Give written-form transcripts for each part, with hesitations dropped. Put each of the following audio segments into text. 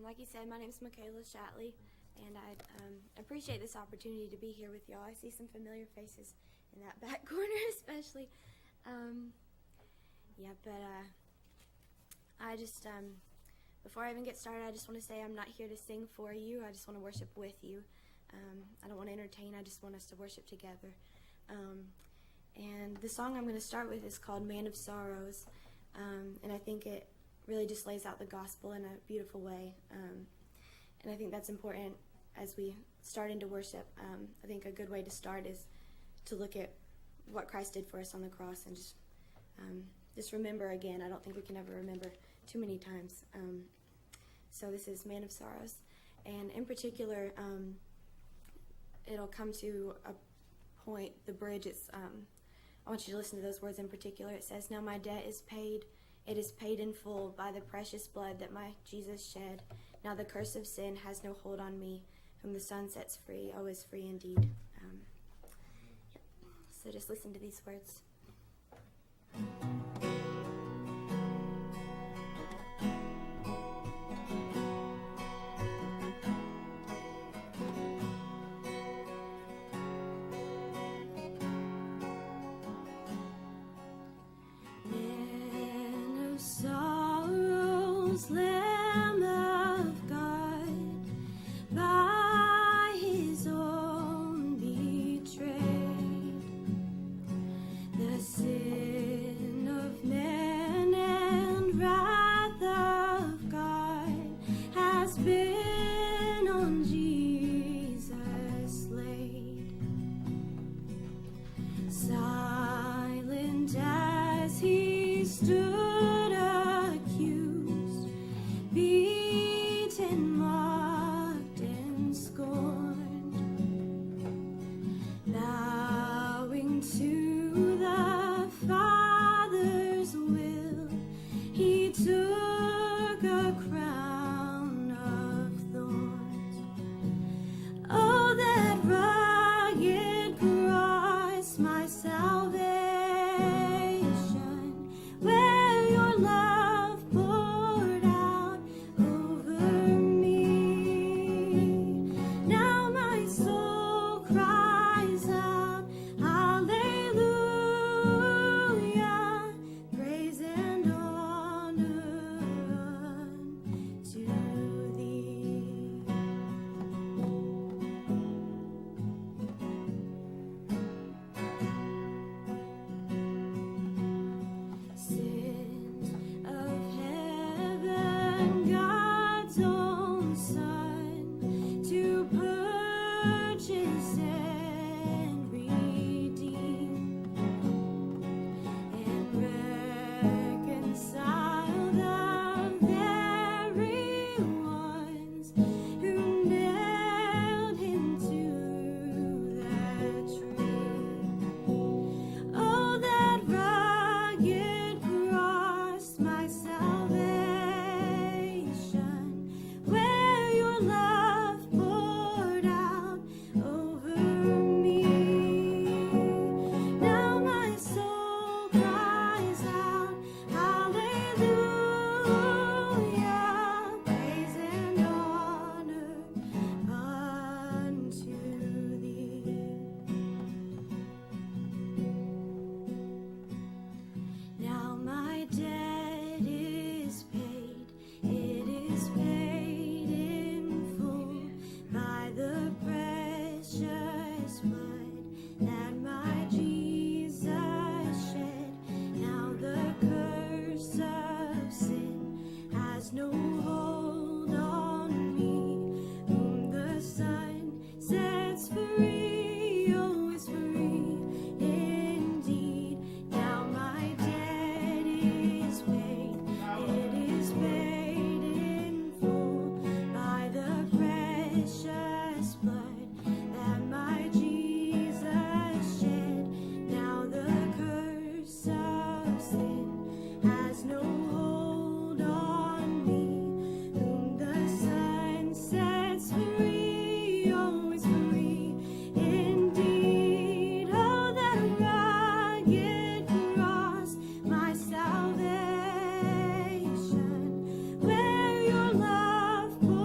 Like you said, my name is Makayla Shatley, and I appreciate this opportunity to be here with y'all. I see some familiar faces in that back corner especially. I just, before I even get started, I just want to say I'm not here to sing for you. I just want to worship with you. I don't want to entertain. I just want us to worship together. And the song I'm going to start with is called Man of Sorrows, and I think it really just lays out the gospel in a beautiful way. And I think that's important as we start into worship. I think a good way to start is to look at what Christ did for us on the cross and just remember again. I don't think we can ever remember too many times. So this is Man of Sorrows. And in particular, it'll come to a point, the bridge, I want you to listen to those words in particular. It says, "Now my debt is paid. It is paid in full by the precious blood that my Jesus shed. Now the curse of sin has no hold on me. Whom the Son sets free, oh, is free indeed." So just listen to these words. Man of sorrows, Lamb of God, by his own betrayed, the sin of man and wrath of God has been on Jesus laid. Silent as he stood accused, beaten, mocked, and scorned, bowing to the Father's will, he took a crown of thorns. Oh, that rugged cross, my salvation, where your love poured out over me. Now my soul cries out, hallelujah, praise and honor unto thee. Sins of heaven, God's own Son, to purchase and redeem, and reconcile the very ones who nailed him to the tree. Oh, that rugged cross, my salvation, where your love poured out over me. Now my soul cries out, hallelujah, praise and honor unto thee. Now my debt is paid, it is paid in full by the precious blood that my Jesus shed. Now the curse of sin has no hold on me. Whom the Son sets free, oh, is free indeed. Now my debt is paid, it is paid in full by the precious blood that my Jesus shed. Now the curse of sin has no hold on me. Whom the Son sets free, oh, is free indeed. Oh, that rugged cross, my salvation, where your love poured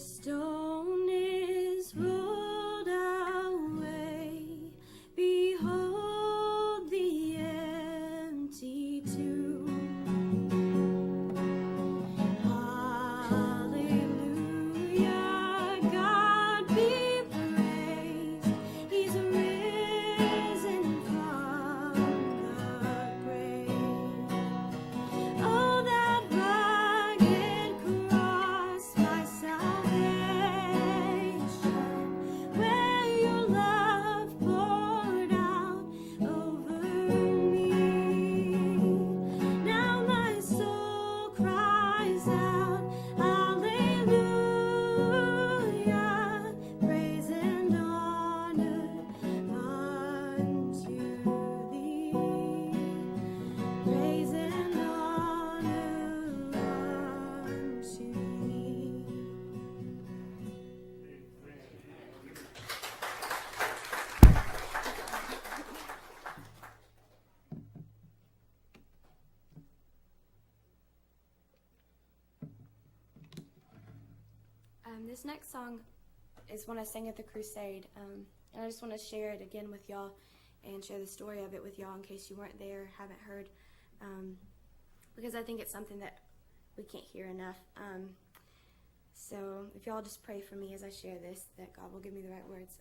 stone is rolled away. Behold the empty tomb. Hallelujah, God be praised. He's risen from the grave. Oh, that rugged cross, my salvation, where your love poured out over me. Now my soul cries out, hallelujah, praise and honor unto thee. Praise and honor unto thee. This next song is one I sang at the crusade, and I just want to share it again with y'all and share the story of it with y'all in case you weren't there, haven't heard, because I think it's something that we can't hear enough. So if y'all just pray for me as I share this, that God will give me the right words.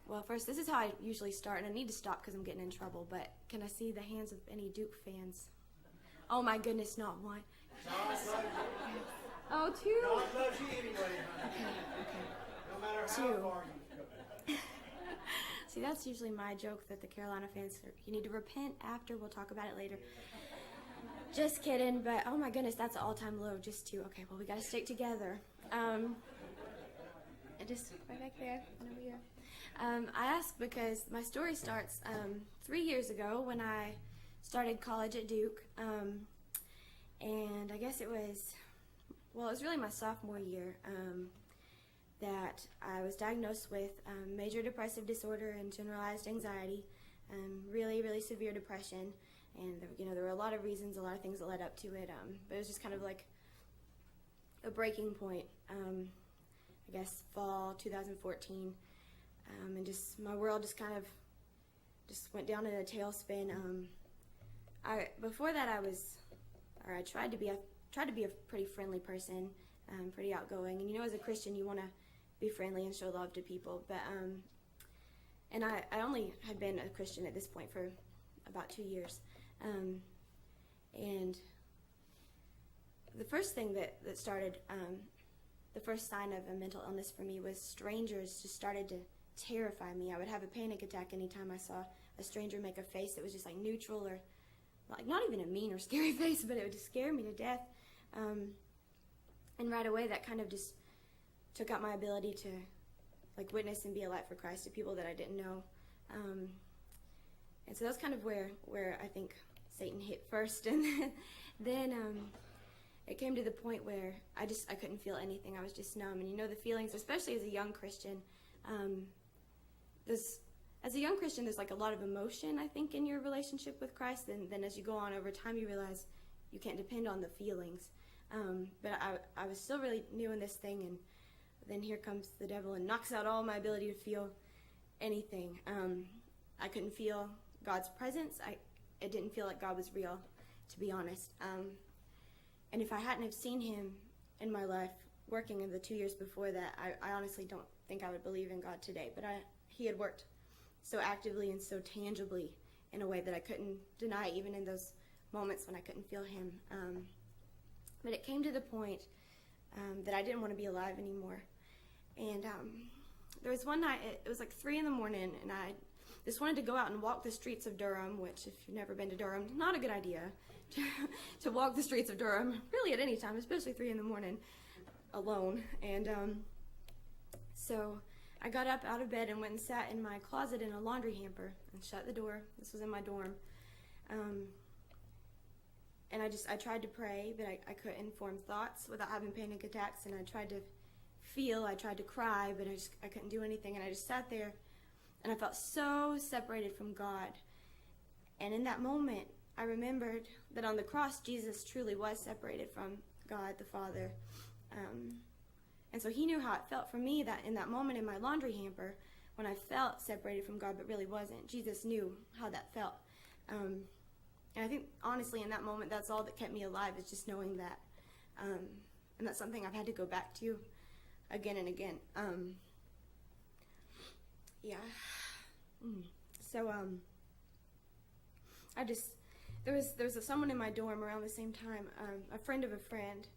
Well, first, this is how I usually start, and I need to stop because I'm getting in trouble, but can I see the hands of any Duke fans? Oh my goodness, not one. Oh, two? God loves you anyway. Okay. No matter how Two. far you go. See, that's usually my joke that the Carolina fans, you need to repent after, we'll talk about it later. Just kidding, but oh my goodness, that's an all-time low, just two. Okay, well, we gotta stick together. And just right back there and over here. I ask because my story starts 3 years ago when I started college at Duke, and I guess it was really my sophomore year that I was diagnosed with major depressive disorder and generalized anxiety, really, really severe depression, and there were a lot of reasons, a lot of things that led up to it, but it was just kind of like a breaking point, I guess fall 2014, and just my world just kind of went down in a tailspin. Before that I tried to be a pretty friendly person, pretty outgoing, and as a Christian you want to be friendly and show love to people, but and I only had been a Christian at this point for about 2 years, and the first thing that started, the first sign of a mental illness for me was strangers just started to terrify me. I would have a panic attack anytime I saw a stranger make a face that was just like neutral or like not even a mean or scary face, but it would just scare me to death. And right away that kind of just took out my ability to like witness and be a light for Christ to people that I didn't know. And so that's kind of where I think Satan hit first, and then it came to the point where I couldn't feel anything. I was just numb, and the feelings, especially as a young Christian. As a young Christian, there's like a lot of emotion, I think, in your relationship with Christ. And then as you go on over time, you realize you can't depend on the feelings. But I was still really new in this thing, and then here comes the devil and knocks out all my ability to feel anything. I couldn't feel God's presence. It didn't feel like God was real, to be honest. And if I hadn't have seen him in my life working in the 2 years before that, I honestly don't think I would believe in God today. But he had worked so actively and so tangibly in a way that I couldn't deny, even in those moments when I couldn't feel him. But it came to the point that I didn't want to be alive anymore. And there was one night, it was like 3 a.m, and I just wanted to go out and walk the streets of Durham, which if you've never been to Durham, not a good idea to walk the streets of Durham, really at any time, especially 3 a.m. alone. And so I got up out of bed and went and sat in my closet in a laundry hamper and shut the door. This was in my dorm. And I tried to pray, but I couldn't form thoughts without having panic attacks, and I tried to feel, I tried to cry, but I couldn't do anything, and I just sat there, and I felt so separated from God. And in that moment, I remembered that on the cross, Jesus truly was separated from God the Father. And so he knew how it felt for me, that in that moment in my laundry hamper, when I felt separated from God but really wasn't. Jesus knew how that felt. And I think, honestly, in that moment, that's all that kept me alive, is just knowing that. And that's something I've had to go back to again and again. So there was someone in my dorm around the same time, a friend of a friend,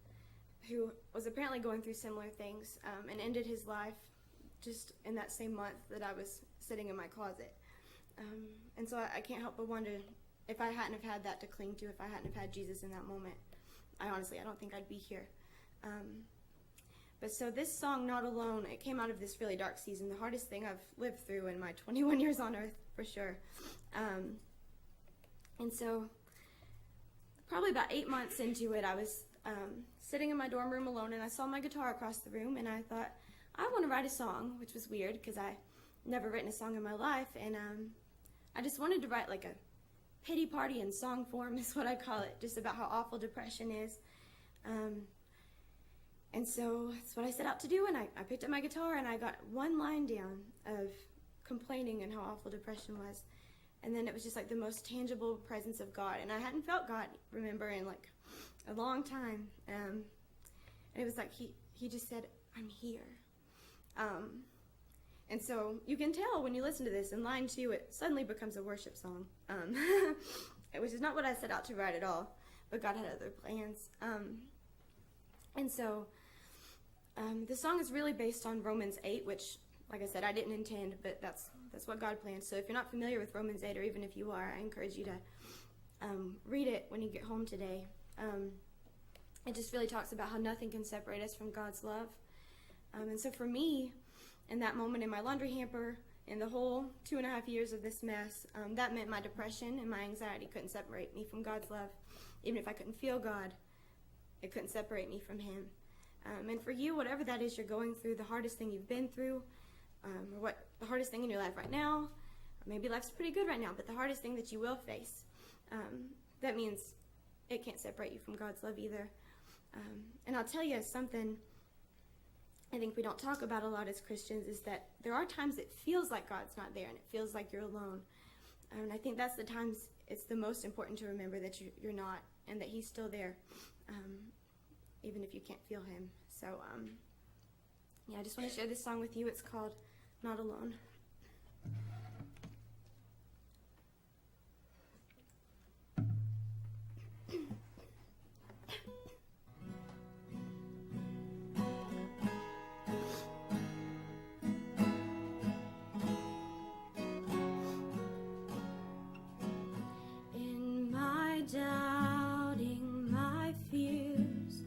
who was apparently going through similar things, and ended his life just in that same month that I was sitting in my closet. And so I can't help but wonder, if I hadn't have had that to cling to, if I hadn't have had Jesus in that moment, I don't think I'd be here. But so this song, Not Alone, it came out of this really dark season, the hardest thing I've lived through in my 21 years on earth, for sure. And so probably about 8 months into it, I was sitting in my dorm room alone, and I saw my guitar across the room, and I thought, I want to write a song, which was weird because I never written a song in my life, and I just wanted to write like a pity party in song form, is what I call it, just about how awful depression is. And so that's what I set out to do, and I picked up my guitar, and I got one line down of complaining and how awful depression was, and then it was just like the most tangible presence of God, and I hadn't felt God, remember, in like a long time, and it was like he just said, I'm here. And so you can tell when you listen to this, in line 2, it suddenly becomes a worship song, which is not what I set out to write at all, but God had other plans. And so the song is really based on Romans 8, which, like I said, I didn't intend, but that's what God planned. So if you're not familiar with Romans 8, or even if you are, I encourage you to read it when you get home today. It just really talks about how nothing can separate us from God's love. And so for me, in that moment in my laundry hamper, in the whole 2.5 years of this mess, that meant my depression and my anxiety couldn't separate me from God's love. Even if I couldn't feel God, it couldn't separate me from Him. And for you, whatever that is you're going through, the hardest thing you've been through, or what the hardest thing in your life right now, or maybe life's pretty good right now, but the hardest thing that you will face, that means it can't separate you from God's love either. And I'll tell you something I think we don't talk about a lot as Christians, is that there are times it feels like God's not there and it feels like you're alone. And I think that's the times it's the most important to remember that you're not, and that He's still there, even if you can't feel Him. So, I just want to share this song with you. It's called Not Alone. Doubting, my fears,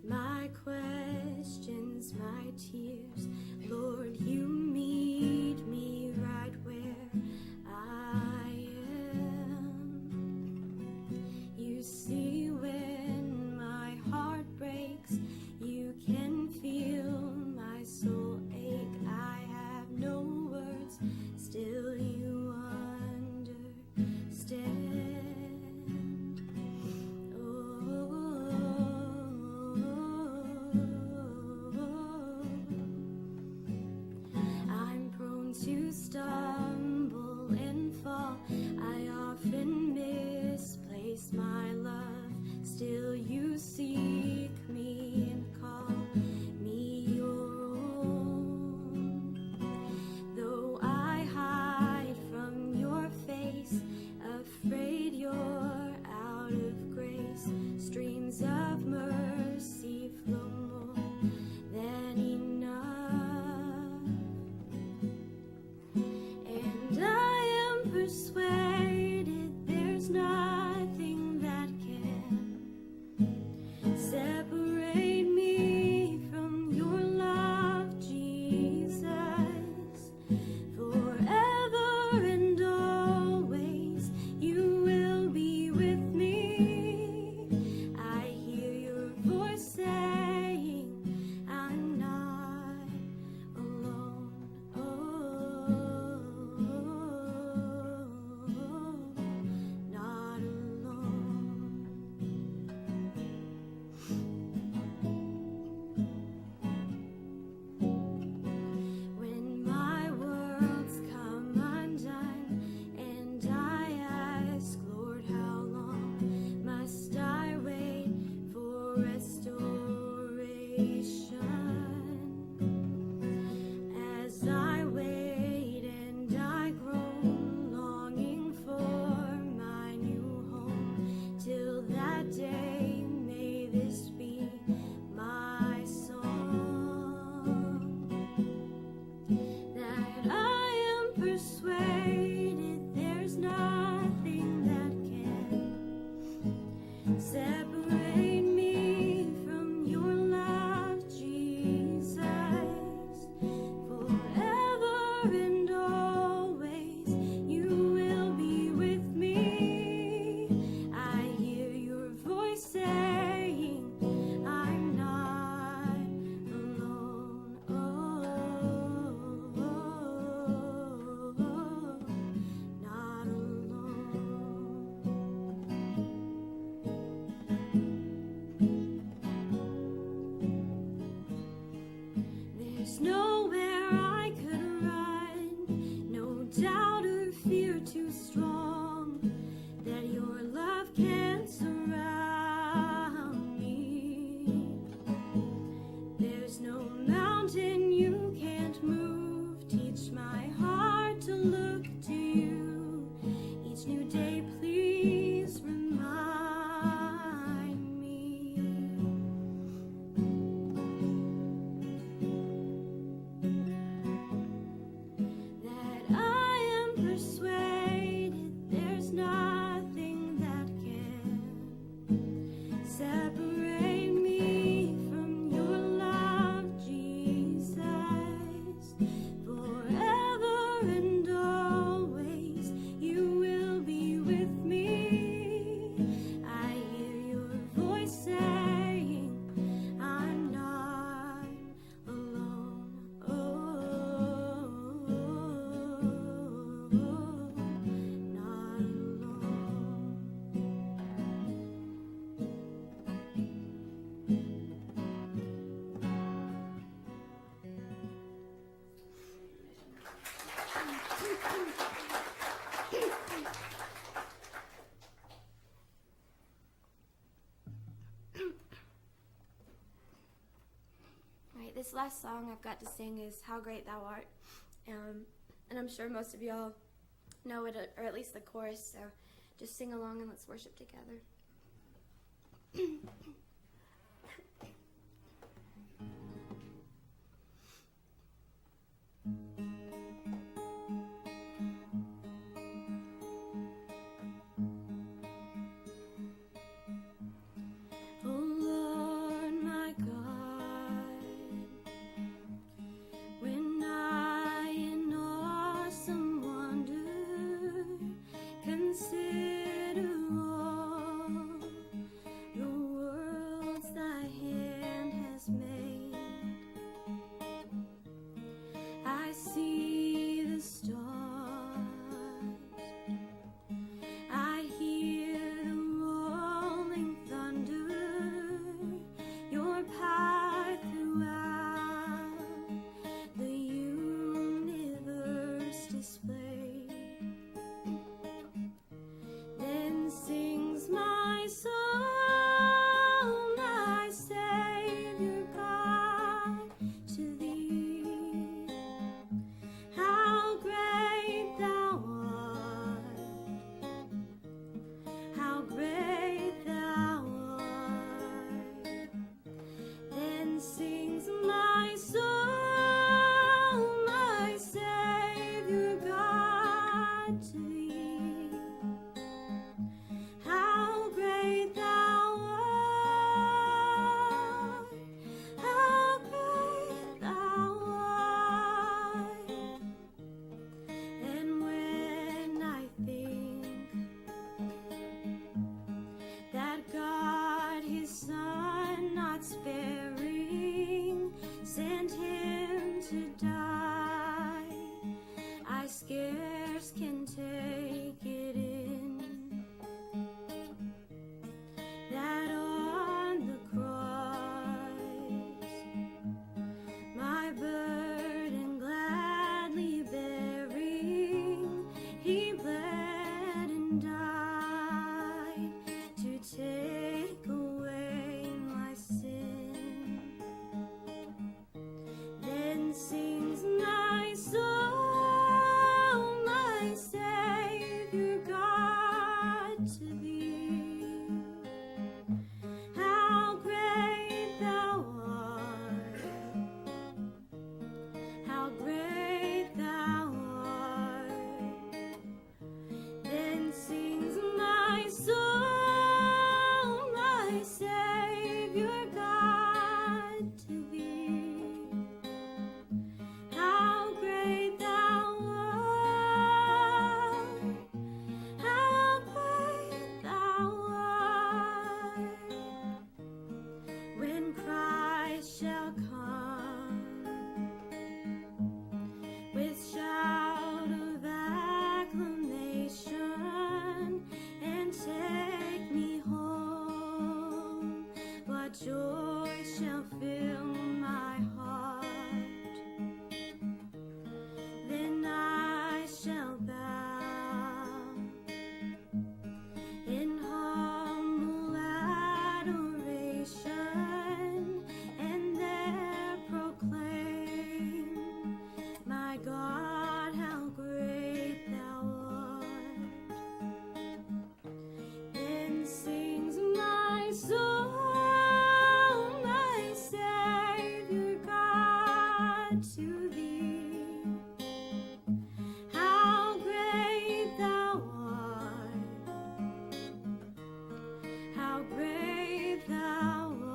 my questions, my tears, Lord, you meet me right where I am. You see when my heart breaks, you can feel my soul ache. I have no words, still you understand. To stumble and fall, I often misplace my love. Still you seek me and call me your own. Though I hide from your face, afraid you're out of grace, streams of mercy flow more than enough. Persuaded there's nothing that can separate me from your love, Jesus. Forever and always you will be with me. I hear day. May this be my song, that I am persuaded there's nothing that can separate me from your love, Jesus. Forever and always you will be with me. I hear your voice saying I'm not alone. Oh, not alone. There's nowhere I could run, no doubt or fear too strong, that your love can surround me. There's no mountain you can't move. Teach my heart to look to you. Each new day, please remind me that I am persuaded there's nothing that can separate me from your love, Jesus. Forever and always you will be with me. I hear your voice saying I'm not alone. Oh, not alone. Alright, this last song I've got to sing is How Great Thou Art. And I'm sure most of y'all know it, or at least the chorus, so just sing along and let's worship together. Oh Lord, my God, when I in awesome wonder consider all the worlds thy hands how great thou